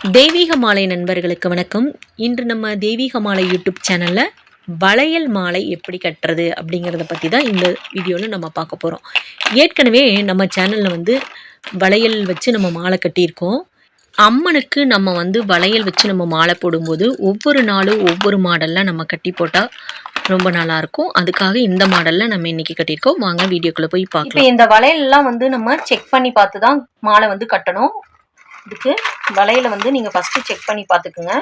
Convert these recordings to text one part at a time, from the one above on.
தெய்வீக மாலை நண்பர்களுக்கு வணக்கம். இன்று நம்ம தெய்வீக மாலை யூடியூப் சேனலில் வளையல் மாலை எப்படி கட்டுறது அப்படிங்கிறத பற்றி தான் இந்த வீடியோவில் நம்ம பார்க்க போகிறோம். ஏற்கனவே நம்ம சேனலில் வளையல் வச்சு நம்ம மாலை கட்டியிருக்கோம். அம்மனுக்கு நம்ம வளையல் வச்சு நம்ம மாலை போடும்போது ஒவ்வொரு நாளும் ஒவ்வொரு மாடலில் நம்ம கட்டி போட்டால் ரொம்ப நல்லாயிருக்கும். அதுக்காக இந்த மாடலில் நம்ம இன்றைக்கி கட்டியிருக்கோம். வாங்க வீடியோக்குள்ளே போய் பார்க்கலாம். இப்போ இந்த வளையல்லாம் நம்ம செக் பண்ணி பார்த்து தான் மாலை கட்டணும். இதுக்கு வளையலை நீங்கள் ஃபஸ்ட்டு செக் பண்ணி பார்த்துக்குங்க.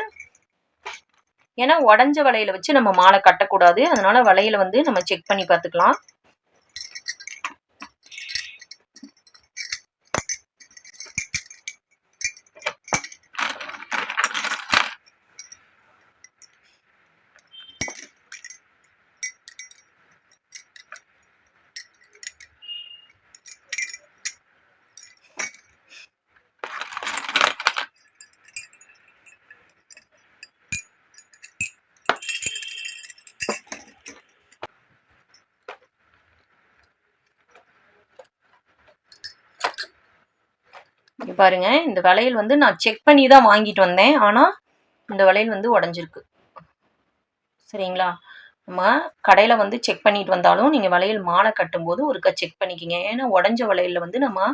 ஏன்னா உடஞ்ச வளையலை வச்சு நம்ம மாலை கட்டக்கூடாது. அதனால வளையலை நம்ம செக் பண்ணி பார்த்துக்கலாம். இங்கே பாருங்க, இந்த வளையல் நான் செக் பண்ணி தான் வாங்கிட்டு வந்தேன். ஆனால் இந்த வளையல் உடஞ்சிருக்கு. சரிங்களா? நம்ம கடையில் செக் பண்ணிட்டு வந்தாலும் நீங்கள் வளையல் மாலை கட்டும்போது ஒருக்கா செக் பண்ணிக்கிங்க. ஏன்னா உடஞ்ச வளையலில் நம்ம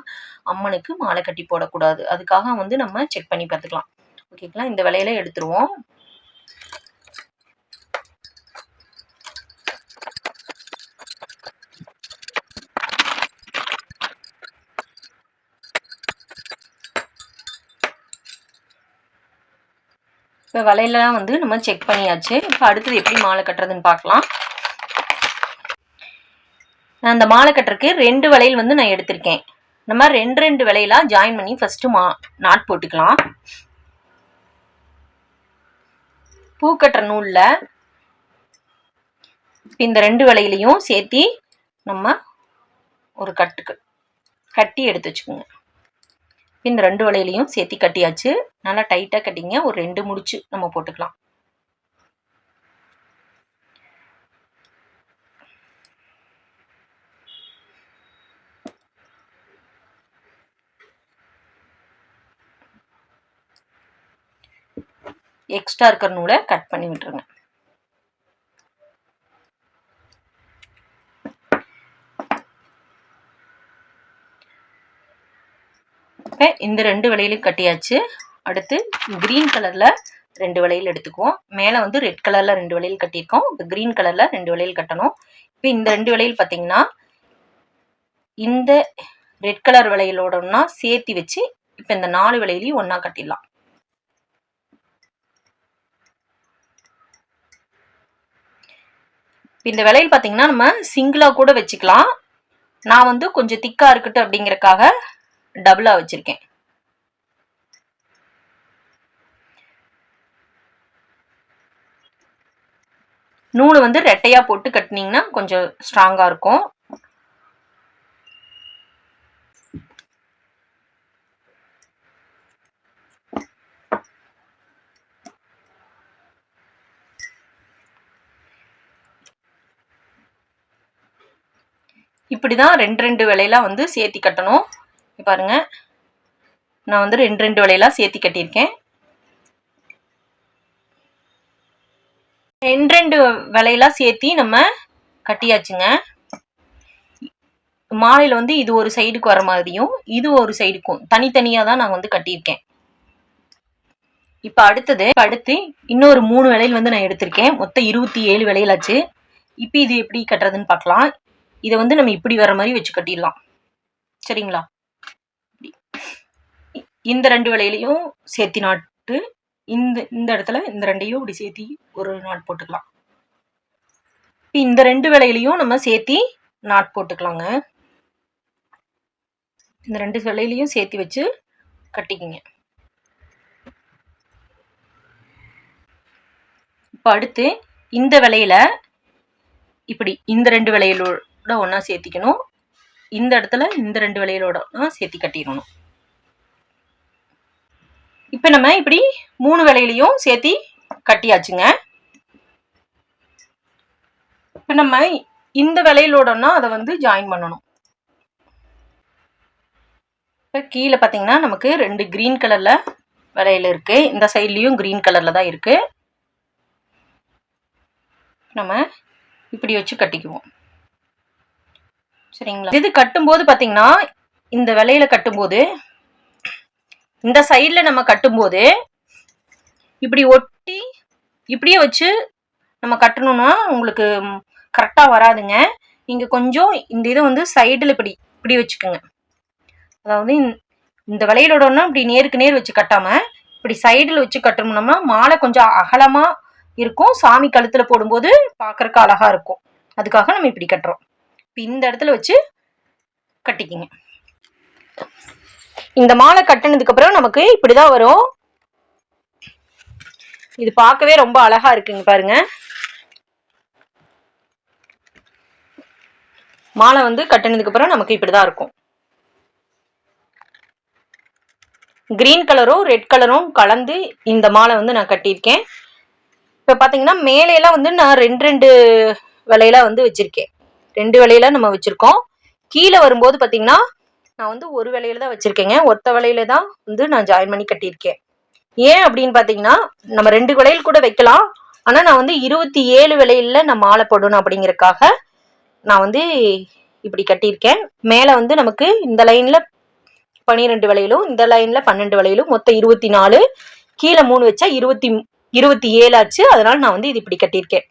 அம்மனுக்கு மாலை கட்டி போடக்கூடாது. அதுக்காக நம்ம செக் பண்ணி பார்த்துக்கலாம். ஓகேங்களா? இந்த வளையலை எடுத்துருவோம். இப்போ வளையலாம் நம்ம செக் பண்ணியாச்சு. இப்போ அடுத்தது எப்படி மாலை கட்டுறதுன்னு பார்க்கலாம். நான் அந்த மாலை கட்டுறதுக்கு 2 வளையல் நான் எடுத்திருக்கேன். நம்ம ரெண்டு வளையலாக ஜாயின் பண்ணி ஃபஸ்ட்டு நாட் போட்டுக்கலாம். பூ கட்டுற நூலில் இந்த 2 வளையலையும் சேர்த்தி நம்ம ஒரு கட்டி எடுத்து வச்சுக்கோங்க. இந்த 2 வளையலையும் சேர்த்தி கட்டியாச்சு. நல்லா டைட்டாக கட்டிங்க. ஒரு 2 முடிச்சு நம்ம போட்டுக்கலாம். எக்ஸ்ட்ரா இருக்கிற நூலை கட் பண்ணி விட்டுருங்க. இந்த 2 வளையலும் கட்டியாச்சு. அடுத்து கிரீன் கலரில் 2 வளையல் எடுத்துக்குவோம். மேலே ரெட் கலரில் 2 வளையல் கட்டியிருக்கோம். இப்போ கிரீன் கலரில் 2 வளையல் கட்டணும். இப்போ இந்த 2 வளையல் பார்த்தீங்கன்னா இந்த ரெட் கலர் வளையலோடனா சேர்த்தி வச்சு இப்போ இந்த 4 வளையலையும் ஒன்றா கட்டிடலாம். இந்த வளையல் பார்த்தீங்கன்னா நம்ம சிங்கிளாக கூட வச்சுக்கலாம். நான் கொஞ்சம் திக்காக இருக்கட்டும் அப்படிங்கிறக்காக டபுளாக வச்சுருக்கேன். நூலை ரெட்டையாக போட்டு கட்டினீங்கன்னா கொஞ்சம் ஸ்ட்ராங்காக இருக்கும். இப்படிதான் 2 வளையலாம் சேர்த்தி கட்டணும். பாருங்க, நான் 2 வளையலா சேர்த்தி கட்டியிருக்கேன். 2 வளையலா சேர்த்தி நம்ம கட்டியாச்சுங்க. மாலையில இது ஒரு சைடுக்கு வர மாதிரியும் இது ஒரு சைடுக்கும் தனித்தனியா தான் நான் கட்டியிருக்கேன். இப்ப அடுத்து இன்னொரு 3 வளையல் நான் எடுத்திருக்கேன். மொத்தம் 27 வளையலாச்சு. இப்ப இது எப்படி கட்டுறதுன்னு பார்க்கலாம். இதை நம்ம இப்படி வர மாதிரி வச்சு கட்டிடலாம். சரிங்களா? இந்த 2 வளையலையும் சேர்த்தி நாட்டு இந்த இடத்துல இந்த 2ஐயும் இப்படி சேர்த்தி ஒரு நாட் போட்டுக்கலாம். இந்த 2 வளையலையும் நம்ம சேர்த்தி நாட் போட்டுக்கலாங்க. இந்த 2 வளையலையும் சேர்த்தி வச்சு கட்டிக்கிங்க. இப்போ அடுத்து இந்த வளையல இப்படி இந்த 2 வளையலோட ஒன்றா சேர்த்திக்கணும். இந்த இடத்துல இந்த 2 வளையலோட சேர்த்தி கட்டிடணும். இப்போ நம்ம இப்படி 3 வளையலையும் சேர்த்தி கட்டியாச்சுங்க. இப்போ நம்ம இந்த வளையலோடனா அதை ஜாயின் பண்ணணும். இப்போ கீழே பார்த்தீங்கன்னா நமக்கு 2 கிரீன் கலரில் வளையல் இருக்கு. இந்த சைட்லயும் கிரீன் கலர்ல தான் இருக்கு. நம்ம இப்படி வச்சு கட்டிக்குவோம். சரிங்களா? இது கட்டும்போது பாத்தீங்கன்னா இந்த வளையல கட்டும்போது இந்த சைட்ல நம்ம கட்டும்போது இப்படி ஒட்டி இப்படியே வச்சு நம்ம கட்டணும்னா உங்களுக்கு கரெக்டா வராதுங்க. நீங்க கொஞ்சம் இந்த இதை வந்து சைடுல இப்படி இப்படி வச்சுக்கோங்க. அதாவது இந்த வளையலோடனா இப்படி நேருக்கு நேர் வச்சு கட்டாம இப்படி சைடுல வச்சு கட்டணும்னா மாலை கொஞ்சம் அகலமா இருக்கும். சாமி கழுத்துல போடும்போது பாக்குறதுக்கு அழகா இருக்கும். அதுக்காக நம்ம இப்படி கட்டுறோம். இந்த இடத்துல வச்சு கட்டிக்கிங்க. இந்த மாலை கட்டினதுக்கு அப்புறம் நமக்கு இப்படிதான் வரும். இது பார்க்கவே ரொம்ப அழகா இருக்குங்க பாருங்க. மாலை வந்து கட்டினதுக்கு அப்புறம் நமக்கு இப்படிதான் இருக்கும். கிரீன் கலரும் ரெட் கலரும் கலந்து இந்த மாலை வந்து நான் கட்டியிருக்கேன். இப்ப பாத்தீங்கன்னா மேலையெல்லாம் வந்து நான் ரெண்டு வளையலா வந்து வச்சிருக்கேன். 2 வளையலா நம்ம வச்சிருக்கோம். கீழே வரும்போது பாத்தீங்கன்னா நான் வந்து ஒரு வளையல தான் வச்சிருக்கேங்க. ஒத்த வளையல தான் வந்து நான் ஜாயின் பண்ணி கட்டியிருக்கேன். ஏன் அப்படின்னு பாத்தீங்கன்னா நம்ம 2 வளையல் கூட வைக்கலாம். ஆனா நான் வந்து 27 வளையல்ல நான் மாலை போடணும் அப்படிங்கறக்காக நான் வந்து இப்படி கட்டியிருக்கேன். மேல வந்து நமக்கு இந்த லைன்ல 12 வளையலும் இந்த லைன்ல 12 வளையலும் மொத்தம் 24. கீழே 3 வச்சா 27 ஆச்சு. அதனால நான் வந்து இது இப்படி கட்டியிருக்கேன்.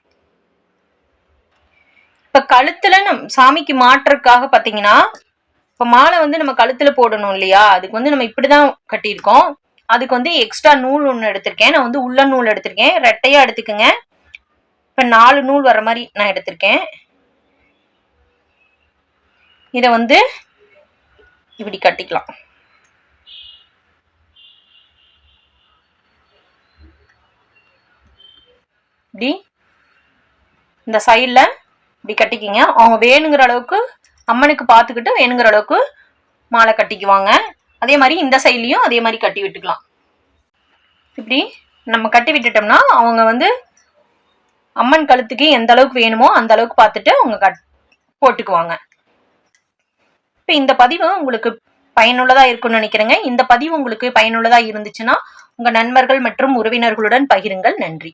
இப்ப கழுத்துல சாமிக்கு மாற்றுறதுக்காக பாத்தீங்கன்னா இப்ப மாலை வந்து நம்ம கழுத்துல போடணும் இல்லையா, அதுக்கு வந்து நம்ம இப்படிதான் கட்டியிருக்கோம். அதுக்கு வந்து எக்ஸ்ட்ரா நூல் ஒண்ணு எடுத்திருக்கேன். நான் வந்து உள்ள நூல் எடுத்திருக்கேன். ரெட்டையா எடுத்துக்கங்க. இப்ப 4 நூல் வர மாதிரி நான் எடுத்திருக்கேன். இத வந்து இப்படி கட்டிக்கலாம். இப்படி இந்த சைட்ல இப்படி கட்டிக்கிங்க. அவங்க வேணுங்கிற அளவுக்கு அம்மனுக்கு பார்த்துக்கிட்டு வேணுங்கிற அளவுக்கு மாலை கட்டிக்குவாங்க. அதே மாதிரி இந்த சைட்லயும் அதே மாதிரி கட்டி விட்டுக்கலாம். இப்படி நம்ம கட்டி விட்டுட்டோம்னா அவங்க வந்து அம்மன் கழுத்துக்கு எந்த அளவுக்கு வேணுமோ அந்த அளவுக்கு பார்த்துட்டு அவங்க போட்டுக்குவாங்க. இப்ப இந்த பதிவு உங்களுக்கு பயனுள்ளதா இருக்கும்னு நினைக்கிறேங்க. இந்த பதிவு உங்களுக்கு பயனுள்ளதா இருந்துச்சுன்னா உங்க நண்பர்கள் மற்றும் உறவினர்களுடன் பகிருங்கள். நன்றி.